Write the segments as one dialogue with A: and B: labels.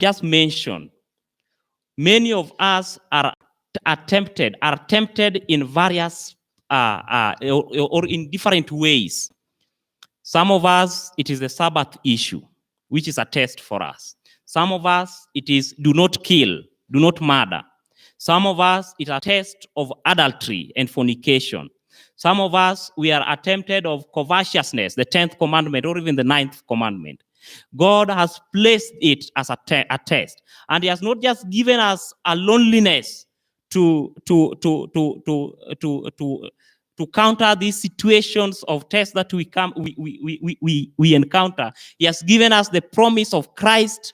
A: just mentioned, many of us are tempted in various or in different ways. Some of us, it is the Sabbath issue, which is a test for us. Some of us, it is do not kill, do not murder. Some of us, it's a test of adultery and fornication. Some of us, we are tempted of covetousness, the 10th commandment, or even the 9th commandment. God has placed it as a test. And he has not just given us a loneliness to counter these situations of tests that we encounter. He has given us the promise of Christ's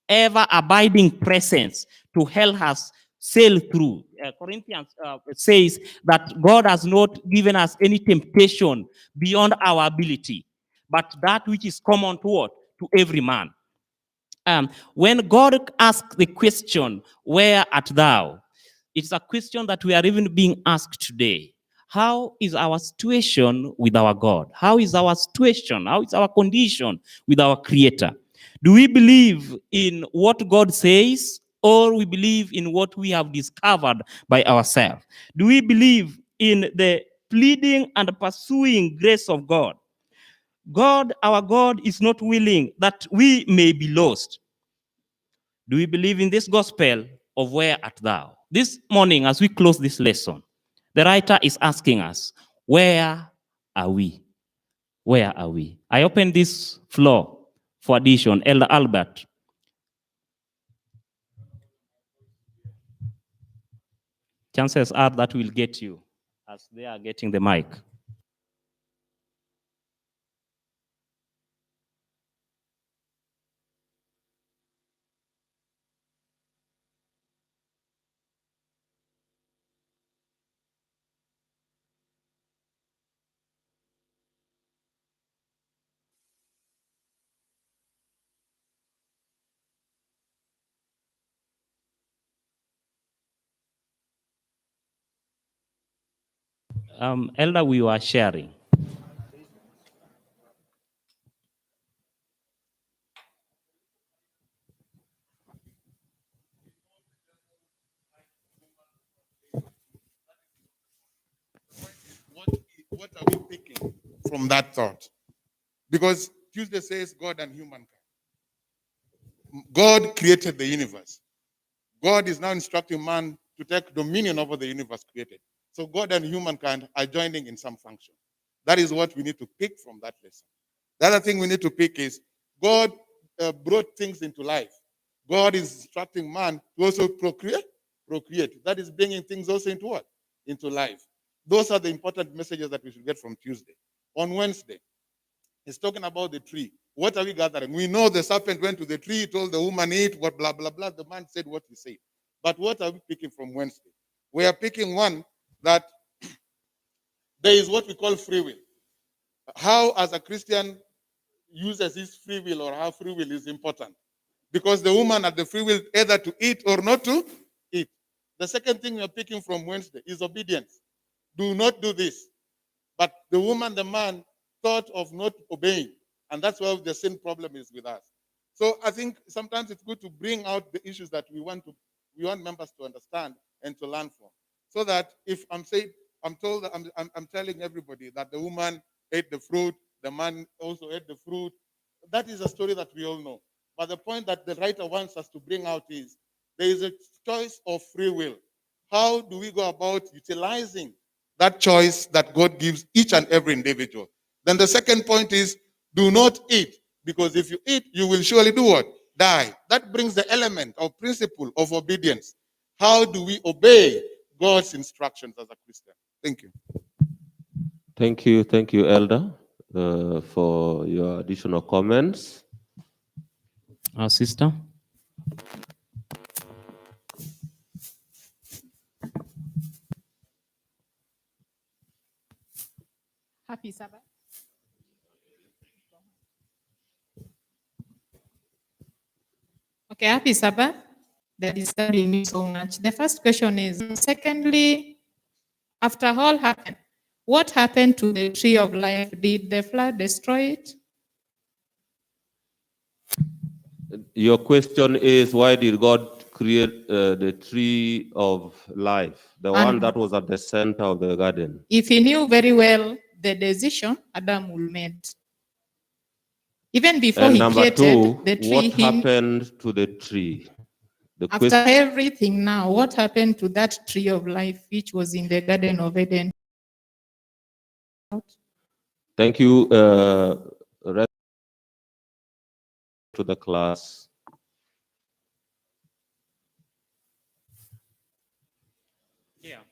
A: ever-abiding presence to help us sail through. Corinthians says that God has not given us any temptation beyond our ability, but that which is common to what? To every man. When God asks the question, where art thou? It's a question that we are even being asked today. How is our situation with our God? How is our situation? How is our condition with our Creator? Do we believe in what God says, or we believe in what we have discovered by ourselves? Do we believe in the pleading and pursuing grace of God? God, our God, is not willing that we may be lost. Do we believe in this gospel of where art thou? This morning, as we close this lesson, the writer is asking us, where are we? Where are we? I open this floor for addition. Elder Albert. Chances are that will get you as they are getting the mic. Elder, we were sharing.
B: What are we picking from that thought? Because Tuesday says God and humankind. God created the universe. God is now instructing man to take dominion over the universe created. So God and humankind are joining in some function. That is what we need to pick from that lesson. The other thing we need to pick is God brought things into life. God is instructing man to also procreate. That is bringing things also into what? Into life. Those are the important messages that we should get from Tuesday. On Wednesday, he's talking about the tree. What are we gathering? We know the serpent went to the tree, told the woman eat, what blah, blah, blah. The man said what he said. But what are we picking from Wednesday? We are picking one that there is what we call free will. How, as a Christian, uses his free will, or how free will is important. Because the woman had the free will either to eat or not to eat. The second thing we are picking from Wednesday is obedience. Do not do this. But the woman, the man, thought of not obeying. And that's where the sin problem is with us. So I think sometimes it's good to bring out the issues that we want members to understand and to learn from. So that if I'm telling everybody that the woman ate the fruit, the man also ate the fruit, that is a story that we all know. But the point that the writer wants us to bring out is there is a choice of free will. How do we go about utilizing that choice that God gives each and every individual? Then the second point is, do not eat, because if you eat, you will surely do what? Die. That brings the element or principle of obedience. How do we obey God's instructions as a Christian? Thank you.
C: Thank you, Elder, for your additional comments.
A: Our sister.
D: Happy Sabbath. Okay, happy Sabbath. They're disturbing me so much. The first question is, secondly, after all happened, what happened to the tree of life? Did the flood destroy it?
C: Your question is, why did God create the tree of life, the one
D: And-
C: that was at the center of the garden?
D: If he knew very well the decision Adam will make. Even before
C: And
D: he
C: number
D: created
C: two,
D: the tree,
C: what happened to the tree? The
D: after
C: question.
D: everything now, what happened to that tree of life which was in the Garden of Eden?
C: Thank you. Rest to the class.
A: Yeah.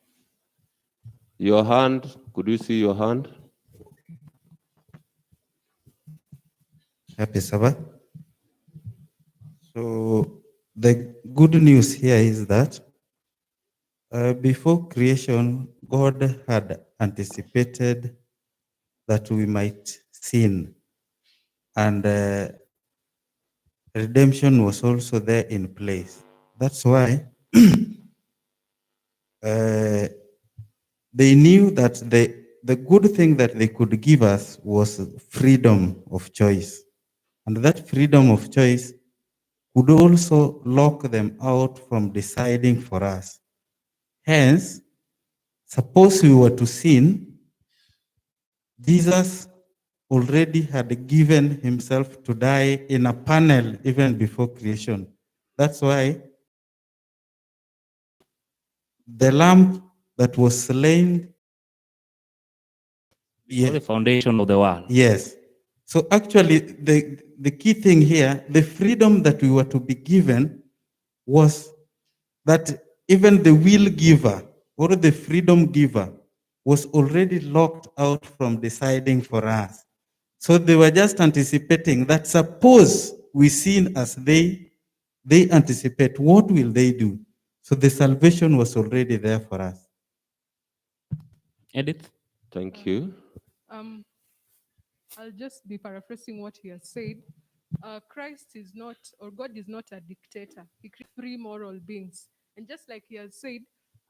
C: Your hand. Could you see your hand?
E: Happy Sabbath. So the good news here is that before creation, God had anticipated that we might sin, and redemption was also there in place. That's why they knew that the good thing that they could give us was freedom of choice. And that freedom of choice would also lock them out from deciding for us. Hence, suppose we were to sin, Jesus already had given himself to die in a panel even before creation. That's why the lamb that was slain,
A: Before the foundation of the world.
E: yes. So actually, the key thing here, the freedom that we were to be given was that even the will giver or the freedom giver was already locked out from deciding for us. So they were just anticipating that suppose we sin as they anticipate, what will they do? So the salvation was already there for us.
A: Edith?
C: Thank you.
F: I'll just be paraphrasing what he has said. Christ is not, or God is not a dictator. He creates free moral beings. And just like he has said,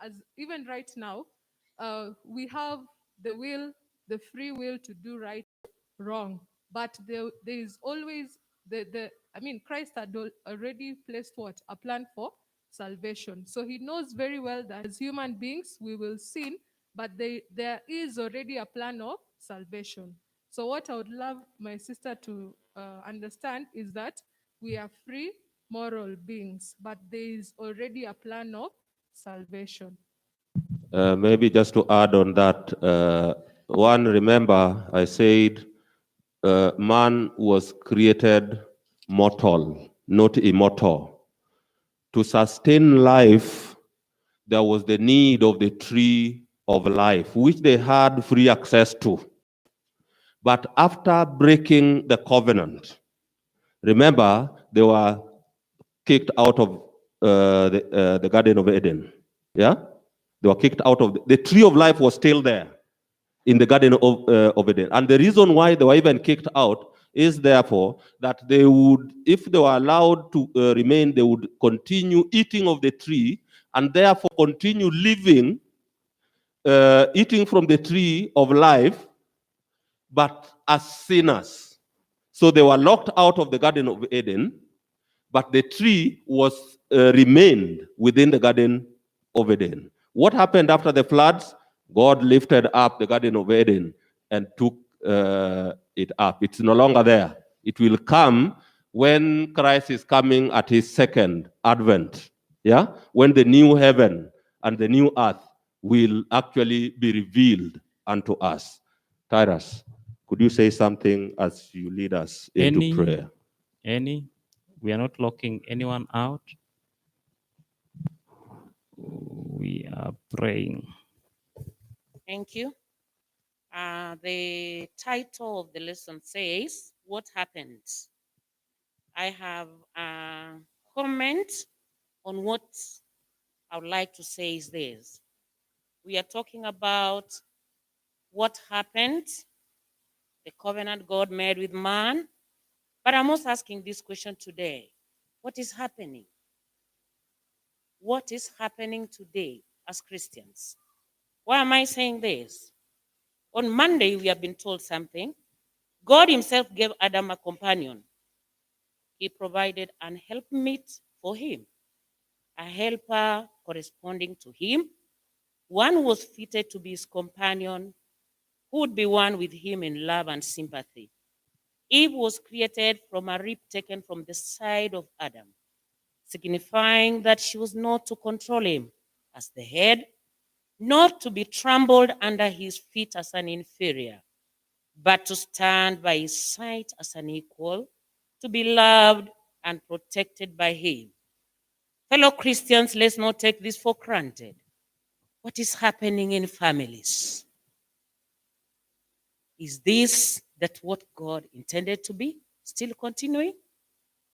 F: as even right now, we have the will, the free will to do right, wrong. But there is always Christ had already placed what? A plan for salvation. So he knows very well that as human beings, we will sin, but there is already a plan of salvation. So what I would love my sister to understand is that we are free moral beings, but there is already a plan of salvation.
C: Maybe just to add on that, one, remember I said man was created mortal, not immortal. To sustain life, there was the need of the tree of life, which they had free access to. But after breaking the covenant, remember, they were kicked out of the Garden of Eden. Yeah? They were kicked out of the tree of life was still there in the Garden of Eden. And the reason why they were even kicked out is therefore that they would, if they were allowed to remain, they would continue eating of the tree and therefore continue living, eating from the tree of life, but as sinners. So they were locked out of the Garden of Eden, but the tree was remained within the Garden of Eden. What happened after the floods? God lifted up the Garden of Eden and took it up. It's no longer there. It will come when Christ is coming at his second advent. Yeah? When the new heaven and the new earth will actually be revealed unto us. Tyrus, could you say something as you lead us into prayer?
A: We are not locking anyone out. We are praying.
G: Thank you. The title of the lesson says, What Happened? I have a comment on what I would like to say is this. We are talking about what happened, the covenant God made with man. But I'm also asking this question today. What is happening? What is happening today as Christians? Why am I saying this? On Monday, we have been told something. God himself gave Adam a companion. He provided an helpmeet for him, a helper corresponding to him, one who was fitted to be his companion, who would be one with him in love and sympathy. Eve was created from a rib taken from the side of Adam, signifying that she was not to control him as the head, not to be trampled under his feet as an inferior, but to stand by his side as an equal, to be loved and protected by him. Fellow Christians, let's not take this for granted. What is happening in families? Is this that what God intended to be still continuing?